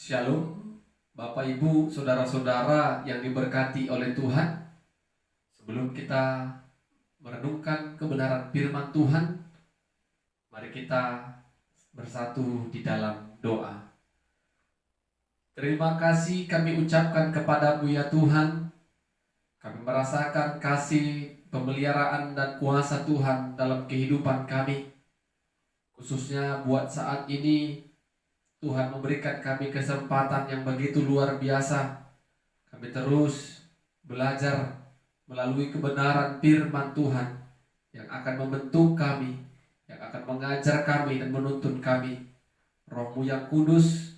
Shalom, Bapak Ibu, Saudara-saudara yang diberkati oleh Tuhan. Sebelum kita merenungkan kebenaran firman Tuhan, mari kita bersatu di dalam doa. Terima kasih kami ucapkan kepadamu ya Tuhan. Kami merasakan kasih, pemeliharaan dan kuasa Tuhan dalam kehidupan kami. Khususnya buat saat ini, Tuhan memberikan kami kesempatan yang begitu luar biasa. Kami terus belajar melalui kebenaran firman Tuhan yang akan membentuk kami, yang akan mengajar kami dan menuntun kami. Roh-Mu yang kudus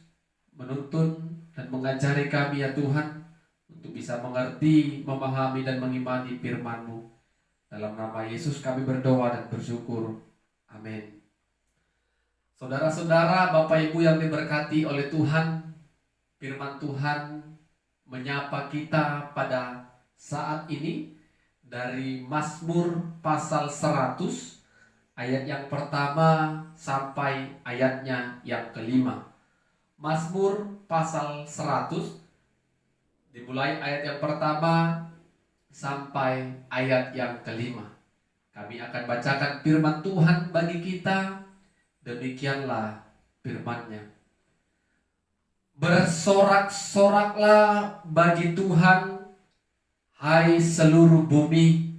menuntun dan mengajari kami ya Tuhan, untuk bisa mengerti, memahami dan mengimani firman-Mu. Dalam nama Yesus kami berdoa dan bersyukur. Amin. Saudara-saudara, Bapak Ibu yang diberkati oleh Tuhan, firman Tuhan menyapa kita pada saat ini dari Mazmur pasal 100 ayat yang pertama sampai ayatnya yang kelima. Mazmur pasal 100 dimulai ayat yang pertama sampai ayat yang kelima. Kami akan bacakan firman Tuhan bagi kita. Demikianlah firman-Nya. Bersorak-soraklah bagi Tuhan, hai seluruh bumi.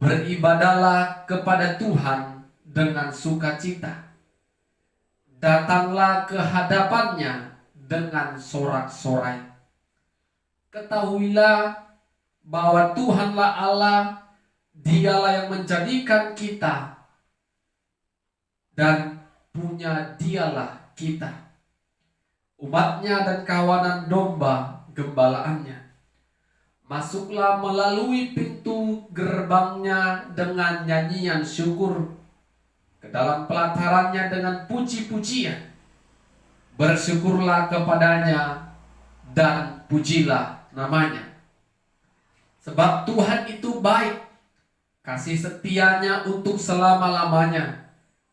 Beribadahlah kepada Tuhan dengan sukacita. Datanglah ke hadapan-Nya dengan sorak-sorai. Ketahuilah bahwa Tuhanlah Allah, Dialah yang menjadikan kita, dan punya Dialah kita, umat-Nya dan kawanan domba gembalaannya. Masuklah melalui pintu gerbang-Nya dengan nyanyian syukur, ke dalam pelataran-Nya dengan puji-pujian. Bersyukurlah kepada-Nya dan pujilah nama-Nya. Sebab Tuhan itu baik, kasih setia-Nya untuk selama-lamanya,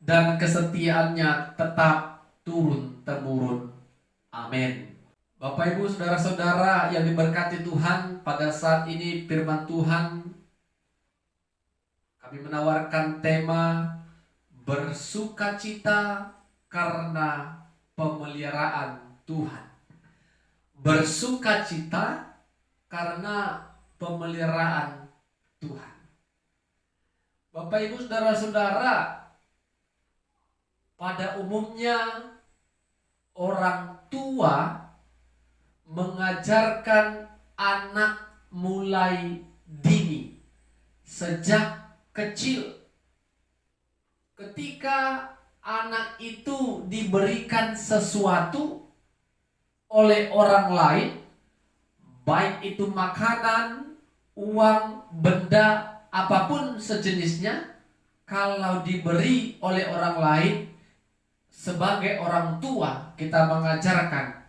dan kesetiaan-Nya tetap turun-temurun. Amin. Bapak Ibu Saudara-saudara yang diberkati Tuhan, pada saat ini firman Tuhan kami menawarkan tema bersukacita karena pemeliharaan Tuhan. Bersukacita karena pemeliharaan Tuhan. Bapak Ibu Saudara-saudara, pada umumnya orang tua mengajarkan anak mulai dini, sejak kecil. Ketika anak itu diberikan sesuatu oleh orang lain, baik itu makanan, uang, benda, apapun sejenisnya, kalau diberi oleh orang lain, sebagai orang tua kita mengajarkan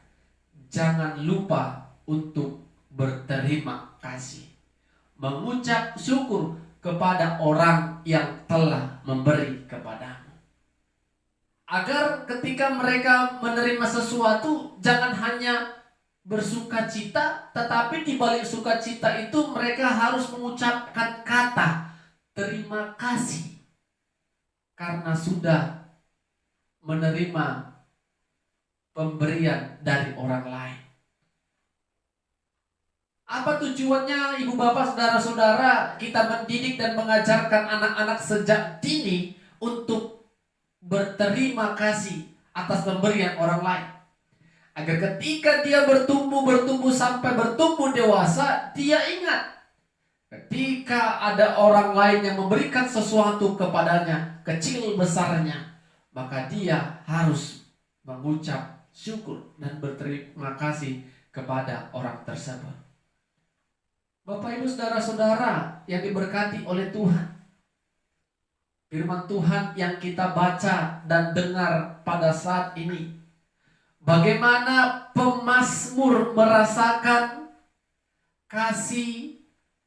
jangan lupa untuk berterima kasih, mengucap syukur kepada orang yang telah memberi kepadamu, agar ketika mereka menerima sesuatu jangan hanya bersukacita, tetapi di balik sukacita itu mereka harus mengucapkan kata terima kasih karena sudah menerima pemberian dari orang lain. Apa tujuannya ibu bapak saudara-saudara kita mendidik dan mengajarkan anak-anak sejak dini untuk berterima kasih atas pemberian orang lain? Agar ketika dia bertumbuh sampai bertumbuh dewasa, dia ingat ketika ada orang lain yang memberikan sesuatu kepadanya, kecil besarnya, maka dia harus mengucap syukur dan berterima kasih kepada orang tersebut. Bapak Ibu Saudara-saudara yang diberkati oleh Tuhan, firman Tuhan yang kita baca dan dengar pada saat ini, bagaimana pemazmur merasakan kasih,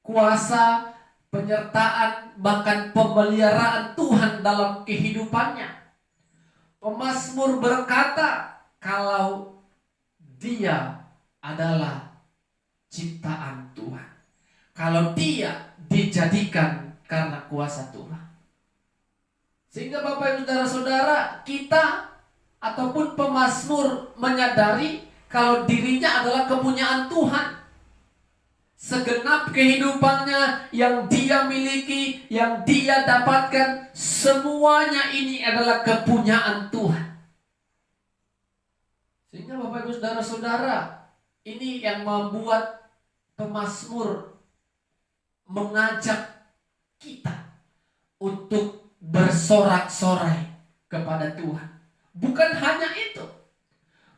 kuasa, penyertaan, bahkan pemeliharaan Tuhan dalam kehidupannya. Pemazmur berkata, kalau dia adalah ciptaan Tuhan. Kalau dia dijadikan karena kuasa Tuhan. Sehingga Bapak Ibu Saudara-saudara, kita ataupun pemazmur menyadari kalau dirinya adalah kepunyaan Tuhan. Segenap kehidupannya yang dia miliki, yang dia dapatkan, semuanya ini adalah kepunyaan Tuhan. Sehingga Bapak Ibu Saudara-saudara, ini yang membuat pemazmur mengajak kita untuk bersorak-sorai kepada Tuhan. Bukan hanya itu,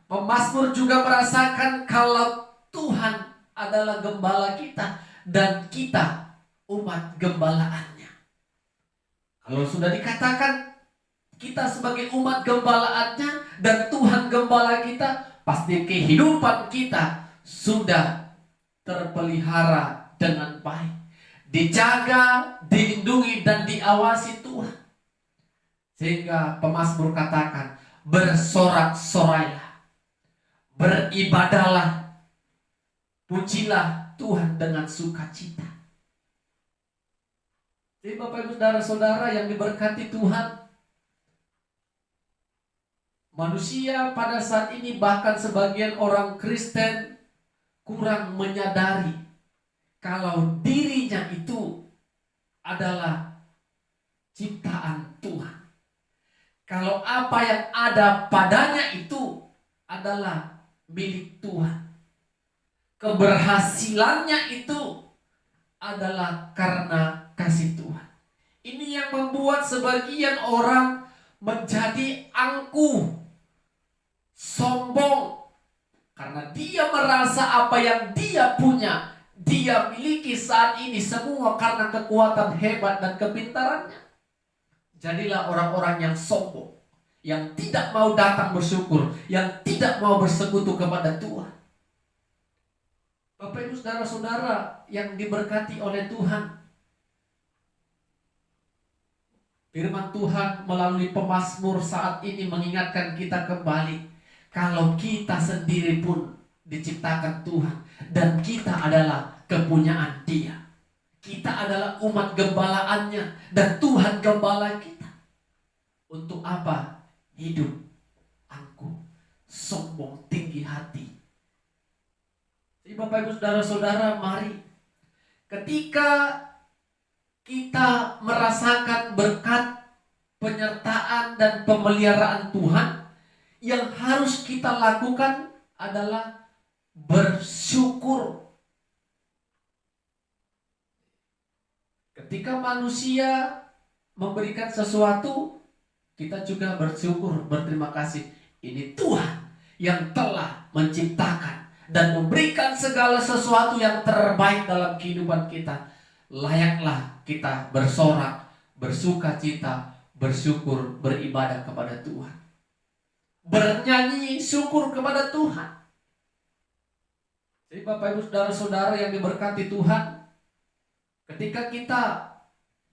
pemazmur juga merasakan kalau Tuhan adalah gembala kita dan kita umat gembalaannya. Kalau sudah dikatakan kita sebagai umat gembalaannya dan Tuhan gembala kita, pasti kehidupan kita sudah terpelihara dengan baik, dijaga, dilindungi dan diawasi Tuhan. Sehingga pemazmur katakan, bersorak-sorailah, beribadahlah, pujilah Tuhan dengan sukacita. Jadi Bapak Ibu Saudara-saudara yang diberkati Tuhan, manusia pada saat ini, bahkan sebagian orang Kristen kurang menyadari kalau dirinya itu adalah ciptaan Tuhan. Kalau apa yang ada padanya itu adalah milik Tuhan. Keberhasilannya itu adalah karena kasih Tuhan. Ini yang membuat sebagian orang menjadi angkuh, sombong, karena dia merasa apa yang dia punya, dia miliki saat ini semua karena kekuatan hebat dan kepintarannya. Jadilah orang-orang yang sombong, yang tidak mau datang bersyukur, yang tidak mau bersekutu kepada Tuhan. Bapak Ibu Saudara-saudara yang diberkati oleh Tuhan, firman Tuhan melalui pemazmur saat ini mengingatkan kita kembali kalau kita sendiri pun diciptakan Tuhan dan kita adalah kepunyaan Dia. Kita adalah umat gembalaannya dan Tuhan gembala kita. Untuk apa hidup angkuh, sombong, tinggi hati? Jadi Bapak Ibu Saudara-saudara, mari ketika kita merasakan berkat, penyertaan dan pemeliharaan Tuhan, yang harus kita lakukan adalah bersyukur. Ketika manusia memberikan sesuatu, kita juga bersyukur, berterima kasih. Ini Tuhan yang telah menciptakan dan memberikan segala sesuatu yang terbaik dalam kehidupan kita. Layaklah kita bersorak, bersuka cita, bersyukur, beribadah kepada Tuhan, bernyanyi syukur kepada Tuhan. Jadi Bapak Ibu Saudara-saudara yang diberkati Tuhan, ketika kita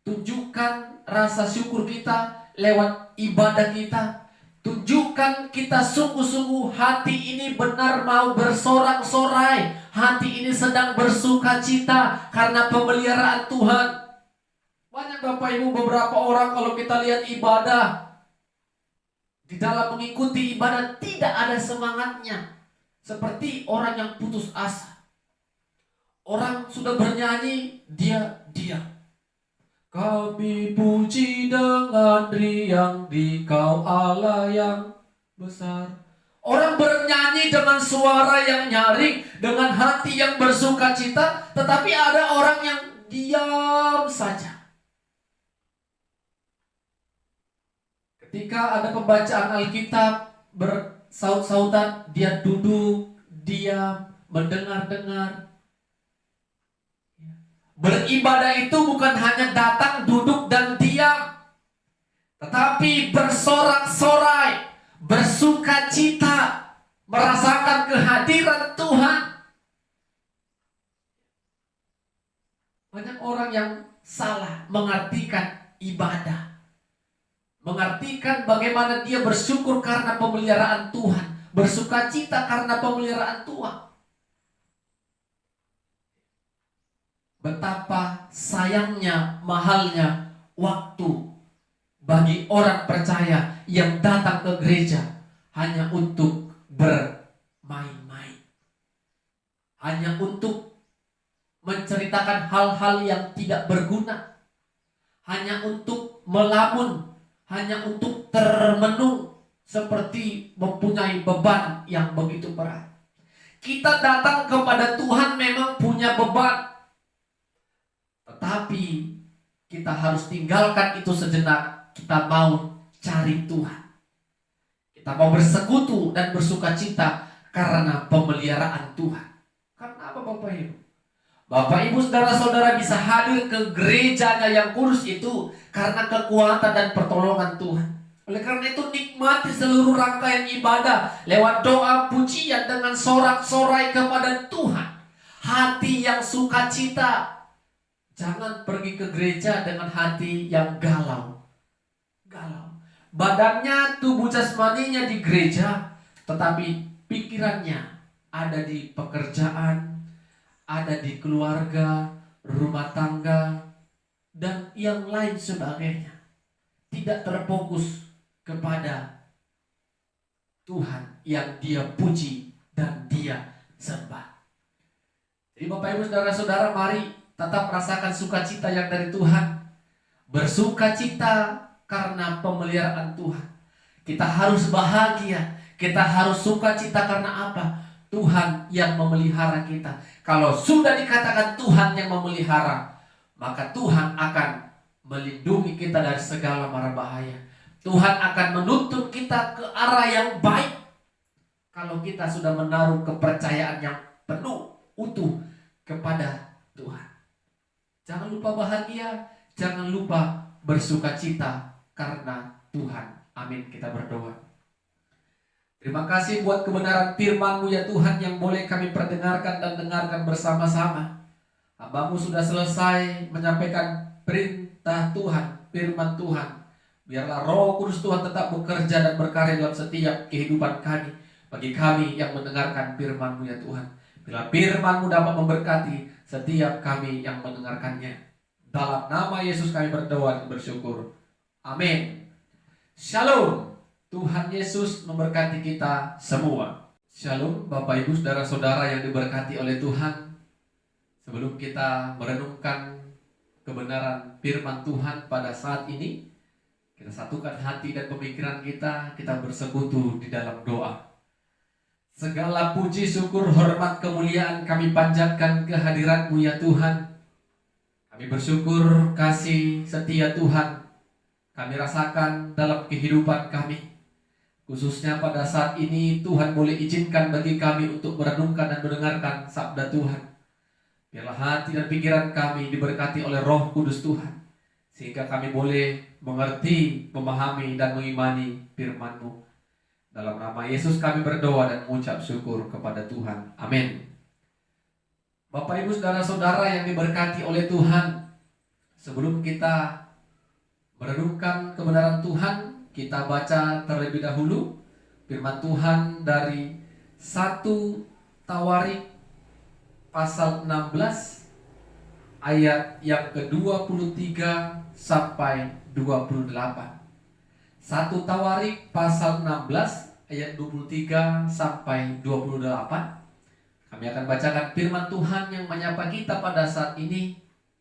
tunjukkan rasa syukur kita lewat ibadah kita, tunjukkan kita sungguh-sungguh hati ini benar mau bersorak-sorai, hati ini sedang bersuka cita karena pemeliharaan Tuhan. Banyak Bapak Ibu, beberapa orang kalau kita lihat ibadah, di dalam mengikuti ibadah tidak ada semangatnya, seperti orang yang putus asa. Orang sudah bernyanyi, dia diam. Kami puji dengan riang di Kau Allah yang besar. Orang bernyanyi dengan suara yang nyaring, dengan hati yang bersuka cita, tetapi ada orang yang diam saja. Ketika ada pembacaan Alkitab bersaut-sautan, dia duduk, diam, mendengar-dengar. Beribadah itu bukan hanya datang, duduk, dan diam, tetapi bersorak-sorai, bersuka cita, merasakan kehadiran Tuhan. Banyak orang yang salah mengartikan ibadah, mengartikan bagaimana dia bersyukur karena pemeliharaan Tuhan, bersukacita karena pemeliharaan Tuhan. Betapa sayangnya, mahalnya waktu bagi orang percaya yang datang ke gereja hanya untuk bermain-main, hanya untuk menceritakan hal-hal yang tidak berguna, hanya untuk melamun, hanya untuk termenung, seperti mempunyai beban yang begitu berat. Kita datang kepada Tuhan memang punya beban, tetapi kita harus tinggalkan itu sejenak. Kita mau cari Tuhan, kita mau bersekutu dan bersukacita karena pemeliharaan Tuhan. Karena apa Bapak Ibu? Bapak Ibu saudara-saudara bisa hadir ke gerejanya yang kudus itu karena kekuatan dan pertolongan Tuhan. Oleh karena itu nikmati seluruh rangkaian ibadah lewat doa pujian dengan sorak-sorai kepada Tuhan. Hati yang sukacita. Jangan pergi ke gereja dengan hati yang galau. Badannya, tubuh jasmaninya di gereja, tetapi pikirannya ada di pekerjaan, ada di keluarga, rumah tangga, dan yang lain sebagainya. Tidak terfokus kepada Tuhan yang dia puji dan dia sembah. Jadi Bapak Ibu saudara-saudara, mari tetap rasakan sukacita yang dari Tuhan. Bersukacita karena pemeliharaan Tuhan. Kita harus bahagia, kita harus sukacita karena apa? Tuhan yang memelihara kita. Kalau sudah dikatakan Tuhan yang memelihara, maka Tuhan akan melindungi kita dari segala mara bahaya. Tuhan akan menuntun kita ke arah yang baik kalau kita sudah menaruh kepercayaan yang penuh, utuh kepada Tuhan. Jangan lupa bahagia, jangan lupa bersukacita karena Tuhan. Amin, kita berdoa. Terima kasih buat kebenaran firman-Mu ya Tuhan yang boleh kami perdengarkan dan dengarkan bersama-sama. Hamba-Mu sudah selesai menyampaikan perintah Tuhan, firman Tuhan. Biarlah Roh Kudus Tuhan tetap bekerja dan berkarya dalam setiap kehidupan kami. Bagi kami yang mendengarkan firman-Mu ya Tuhan. Bila firman-Mu dapat memberkati setiap kami yang mendengarkannya. Dalam nama Yesus kami berdoa dan bersyukur. Amin. Shalom. Tuhan Yesus memberkati kita semua. Shalom Bapak Ibu saudara-saudara yang diberkati oleh Tuhan. Sebelum kita merenungkan kebenaran firman Tuhan pada saat ini, kita satukan hati dan pemikiran kita bersekutu di dalam doa. Segala puji, syukur, hormat, kemuliaan kami panjatkan kehadirat-Mu ya Tuhan. Kami bersyukur kasih setia Tuhan kami rasakan dalam kehidupan kami. Khususnya pada saat ini Tuhan boleh izinkan bagi kami untuk merenungkan dan mendengarkan sabda Tuhan. Biarlah hati dan pikiran kami diberkati oleh Roh Kudus Tuhan, sehingga kami boleh mengerti, memahami, dan mengimani firman-Mu. Dalam nama Yesus kami berdoa dan mengucap syukur kepada Tuhan. Amin. Bapak Ibu saudara-saudara yang diberkati oleh Tuhan, sebelum kita merenungkan kebenaran Tuhan, kita baca terlebih dahulu firman Tuhan dari 1 Tawarik pasal 16 ayat yang ke-23 sampai 28. 1 Tawarik pasal 16 ayat 23 sampai 28. Kami akan bacakan firman Tuhan yang menyapa kita pada saat ini.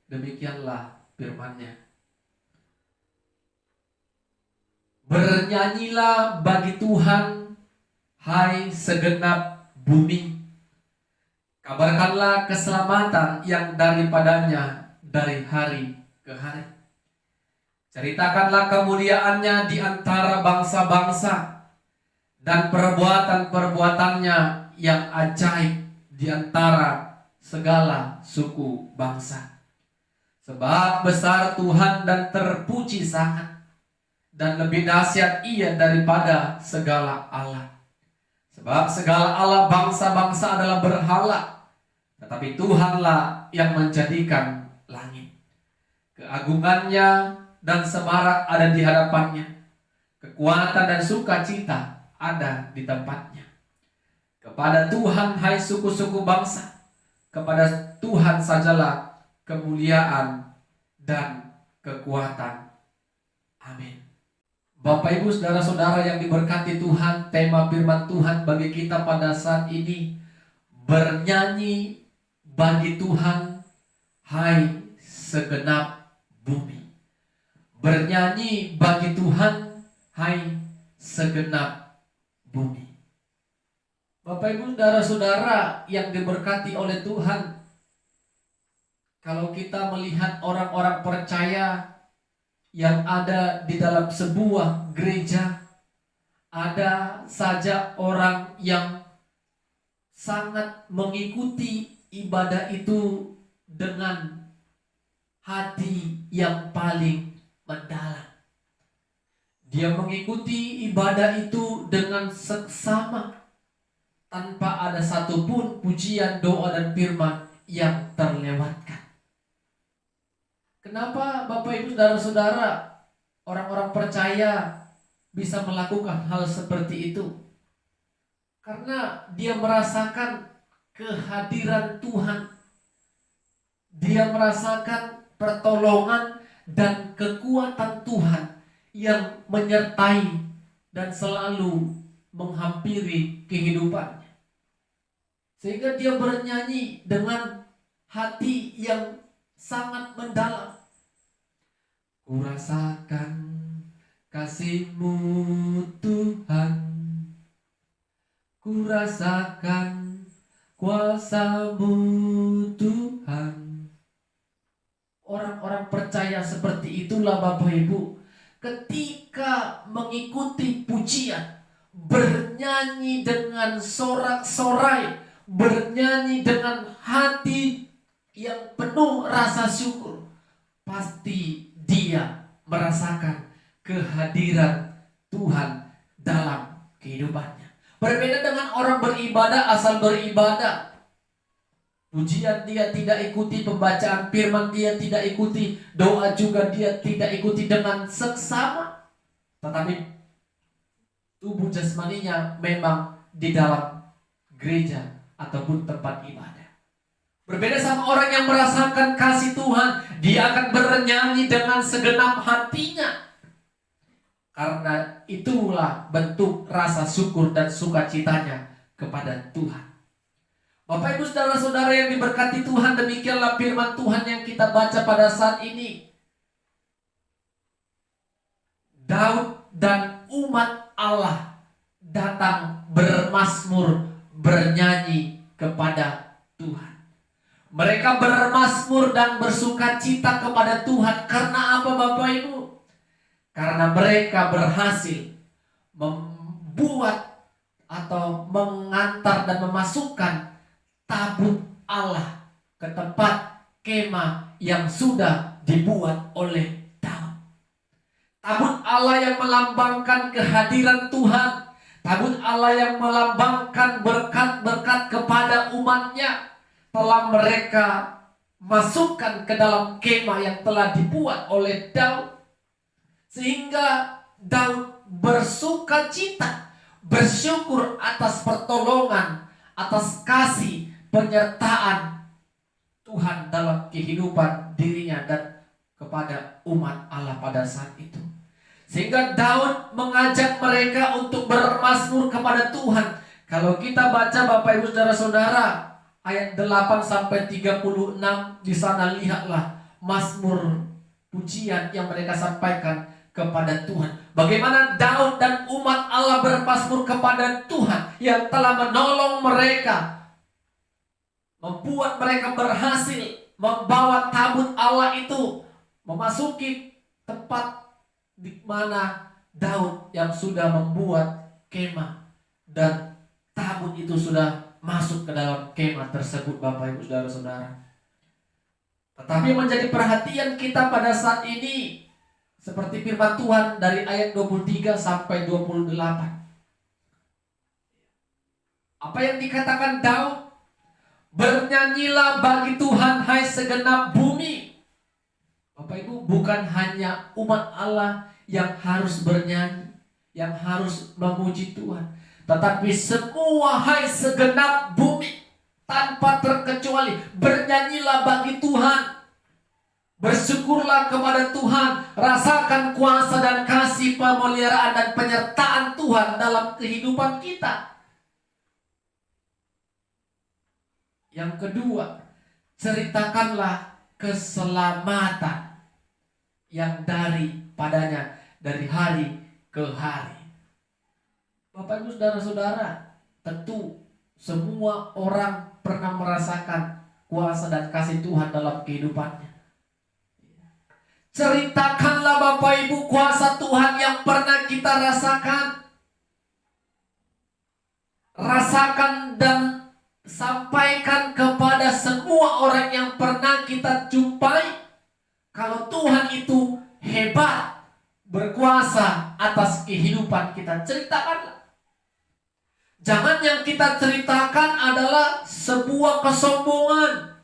Demikianlah firman-Nya. Bernyanyilah bagi Tuhan, hai segenap bumi. Kabarkanlah keselamatan yang daripadanya dari hari ke hari. Ceritakanlah kemuliaannya di antara bangsa-bangsa dan perbuatan-perbuatannya yang ajaib di antara segala suku bangsa. Sebab besar Tuhan dan terpuji sangat, dan lebih dahsyat Ia daripada segala Allah. Sebab segala Allah bangsa-bangsa adalah berhala, tetapi Tuhanlah yang menjadikan langit. Keagungannya dan semarak ada di hadapannya, kekuatan dan sukacita ada di tempatnya. Kepada Tuhan hai suku-suku bangsa, kepada Tuhan sajalah kemuliaan dan kekuatan. Amin. Bapak Ibu saudara-saudara yang diberkati Tuhan, tema firman Tuhan bagi kita pada saat ini, bernyanyi bagi Tuhan hai segenap bumi. Bernyanyi bagi Tuhan hai segenap bumi. Bapak Ibu saudara-saudara yang diberkati oleh Tuhan, kalau kita melihat orang-orang percaya yang ada di dalam sebuah gereja, ada saja orang yang sangat mengikuti ibadah itu dengan hati yang paling mendalam. Dia mengikuti ibadah itu dengan seksama, tanpa ada satupun pujian, doa, dan firman yang terlewatkan. Kenapa Bapak Ibu saudara-saudara, orang-orang percaya bisa melakukan hal seperti itu? Karena dia merasakan kehadiran Tuhan. Dia merasakan pertolongan dan kekuatan Tuhan yang menyertai dan selalu menghampiri kehidupannya. Sehingga dia bernyanyi dengan hati yang sangat mendalam. Ku rasakan kasih-Mu Tuhan, ku rasakan kuasa-Mu Tuhan. Orang-orang percaya seperti itulah Bapak Ibu, ketika mengikuti pujian, bernyanyi dengan sorak-sorai, bernyanyi dengan hati yang penuh rasa syukur, pasti dia merasakan kehadiran Tuhan dalam kehidupannya. Berbeda dengan orang beribadah asal beribadah. Pujian dia tidak ikuti, pembacaan firman dia tidak ikuti, doa juga dia tidak ikuti dengan seksama. Tetapi tubuh jasmaninya memang di dalam gereja ataupun tempat ibadah. Berbeda sama orang yang merasakan kasih Tuhan, dia akan bernyanyi dengan segenap hatinya. Karena itulah bentuk rasa syukur dan sukacitanya kepada Tuhan. Bapak Ibu saudara-saudara yang diberkati Tuhan, demikianlah firman Tuhan yang kita baca pada saat ini. Daud dan umat Allah datang bermazmur, bernyanyi kepada Tuhan. Mereka bermazmur dan bersukacita kepada Tuhan. Karena apa Bapak Ibu? Karena mereka berhasil membuat atau mengantar dan memasukkan tabut Allah ke tempat kemah yang sudah dibuat oleh Daud. Tabut Allah yang melambangkan kehadiran Tuhan. Tabut Allah yang melambangkan berkat-berkat kepada umatnya telah mereka masukkan ke dalam kemah yang telah dibuat oleh Daud. Sehingga Daud bersukacita, bersyukur atas pertolongan, atas kasih, penyertaan Tuhan dalam kehidupan dirinya dan kepada umat Allah pada saat itu. Sehingga Daud mengajak mereka untuk bermazmur kepada Tuhan. Kalau kita baca Bapak Ibu saudara-saudara, ayat 8 sampai 36, di sana lihatlah mazmur pujian yang mereka sampaikan kepada Tuhan. Bagaimana Daud dan umat Allah bermazmur kepada Tuhan yang telah menolong mereka, membuat mereka berhasil membawa tabut Allah itu memasuki tempat di mana Daud yang sudah membuat kemah, dan tabut itu sudah masuk ke dalam kemah tersebut Bapak Ibu saudara-saudara. Tetapi menjadi perhatian kita pada saat ini, seperti firman Tuhan dari ayat 23 sampai 28. Apa yang dikatakan Daud? Bernyanyilah bagi Tuhan hai segenap bumi. Bapak Ibu, bukan hanya umat Allah yang harus bernyanyi, yang harus memuji Tuhan, Tetapi semua hai segenap bumi tanpa terkecuali bernyanyilah bagi Tuhan. Bersyukurlah kepada Tuhan, rasakan kuasa dan kasih pemeliharaan dan penyertaan Tuhan dalam kehidupan kita. Yang kedua, ceritakanlah keselamatan yang daripadanya dari hari ke hari. Bapak Ibu saudara-saudara, tentu semua orang pernah merasakan kuasa dan kasih Tuhan dalam kehidupannya. Ceritakanlah Bapak Ibu kuasa Tuhan yang pernah kita rasakan. Rasakan dan sampaikan kepada semua orang yang pernah kita jumpai. Kalau Tuhan itu hebat, berkuasa atas kehidupan kita, ceritakanlah. Jangan yang kita ceritakan adalah sebuah kesombongan.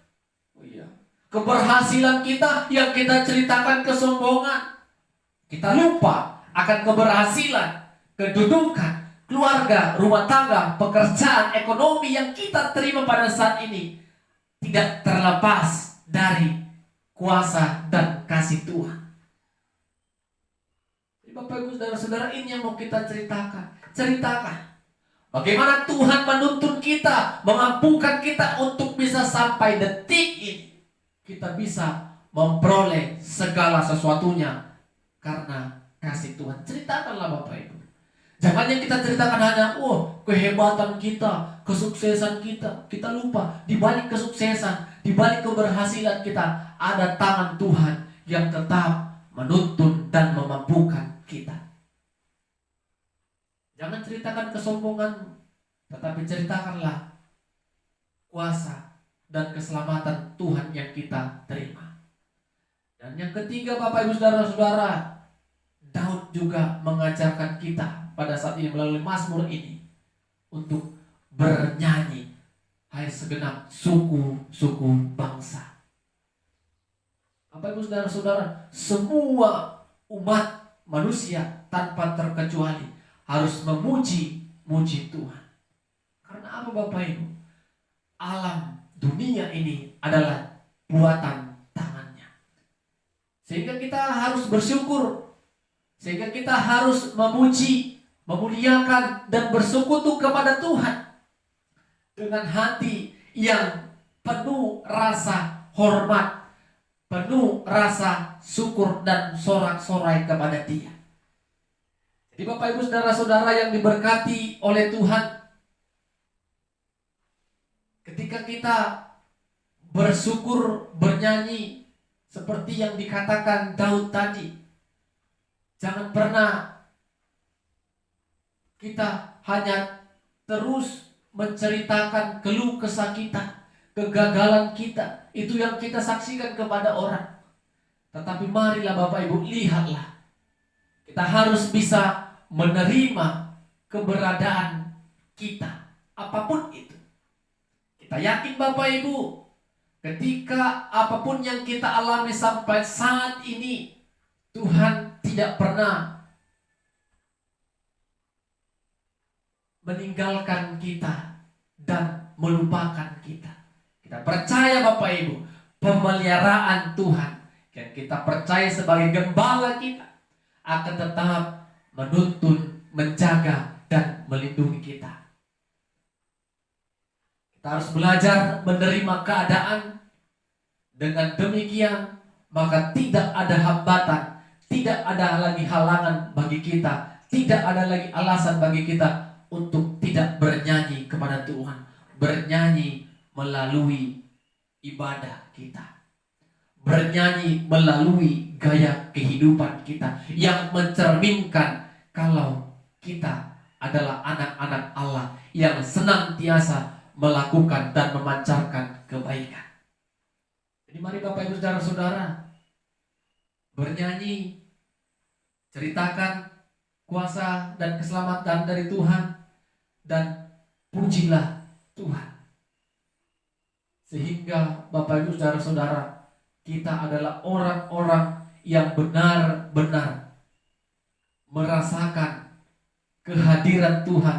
Keberhasilan kita yang kita ceritakan kesombongan. Kita lupa akan keberhasilan, kedudukan, keluarga, rumah tangga, pekerjaan, ekonomi yang kita terima pada saat ini tidak terlepas dari kuasa dan kasih Tuhan. Bapak Ibu saudara-saudara, ini yang mau kita ceritakan. Ceritakan bagaimana Tuhan menuntun kita, mengampukan kita untuk bisa sampai detik ini kita bisa memperoleh segala sesuatunya karena kasih Tuhan. Ceritakanlah Bapak Ibu. Jangan yang kita ceritakan hanya kehebatan kita, kesuksesan kita. Kita lupa di balik kesuksesan, di balik keberhasilan kita ada tangan Tuhan yang tetap menuntun dan memampukan kita. Jangan ceritakan kesombongan, tetapi ceritakanlah kuasa dan keselamatan Tuhan yang kita terima. Dan yang ketiga Bapak Ibu saudara-saudara, Daud juga mengajarkan kita pada saat ini melalui Mazmur ini untuk bernyanyi, hai segenap suku-suku bangsa. Bapak Ibu saudara-saudara, semua umat manusia tanpa terkecuali harus memuji Tuhan. Karena apa Bapak Ibu? Alam dunia ini adalah buatan tangannya. Sehingga kita harus bersyukur. Sehingga kita harus memuji, memuliakan dan bersekutu kepada Tuhan dengan hati yang penuh rasa hormat, penuh rasa syukur dan sorak-sorai kepada Dia. Jadi Bapak Ibu saudara-saudara yang diberkati oleh Tuhan, ketika kita bersyukur, bernyanyi seperti yang dikatakan Daud tadi, jangan pernah kita hanya terus menceritakan keluh kesah kita, kegagalan kita, itu yang kita saksikan kepada orang. Tetapi marilah Bapak Ibu, lihatlah, kita harus bisa menerima keberadaan kita, apapun itu. Kita yakin Bapak Ibu, ketika apapun yang kita alami sampai saat ini, Tuhan tidak pernah meninggalkan kita dan melupakan kita. Kita percaya Bapak Ibu, pemeliharaan Tuhan yang kita percaya sebagai gembala kita akan tetap menuntun, menjaga dan melindungi kita. Kita harus belajar menerima keadaan. Dengan demikian, maka tidak ada hambatan, tidak ada lagi halangan bagi kita, tidak ada lagi alasan bagi kita untuk tidak bernyanyi kepada Tuhan. Bernyanyi melalui ibadah kita, bernyanyi melalui gaya kehidupan kita yang mencerminkan kalau kita adalah anak-anak Allah yang senantiasa melakukan dan memancarkan kebaikan. Jadi mari Bapak Ibu saudara-saudara bernyanyi, ceritakan kuasa dan keselamatan dari Tuhan dan pujilah Tuhan. Sehingga Bapak Ibu saudara-saudara, kita adalah orang-orang yang benar-benar merasakan kehadiran Tuhan,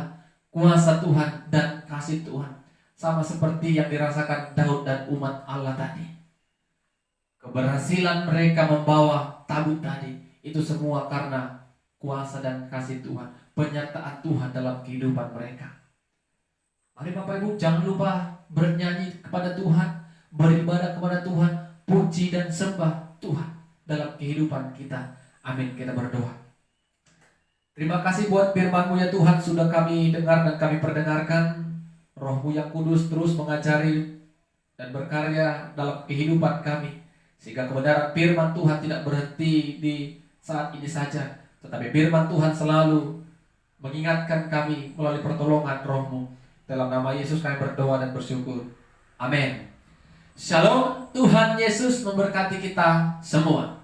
kuasa Tuhan dan kasih Tuhan. Sama seperti yang dirasakan Daud dan umat Allah tadi. Keberhasilan mereka membawa tabut tadi, itu semua karena kuasa dan kasih Tuhan, penyertaan Tuhan dalam kehidupan mereka. Mari Bapak Ibu, jangan lupa bernyanyi kepada Tuhan, beribadah kepada Tuhan, puji dan sembah Tuhan dalam kehidupan kita. Amin. Kita berdoa. Terima kasih buat firman-Mu ya Tuhan, sudah kami dengar dan kami perdengarkan. Roh-Mu yang kudus terus mengajari dan berkarya dalam kehidupan kami, sehingga kebenaran firman Tuhan tidak berhenti di saat ini saja, tetapi firman Tuhan selalu mengingatkan kami melalui pertolongan Roh-Mu. Dalam nama Yesus kami berdoa dan bersyukur. Amin. Shalom. Tuhan Yesus memberkati kita semua.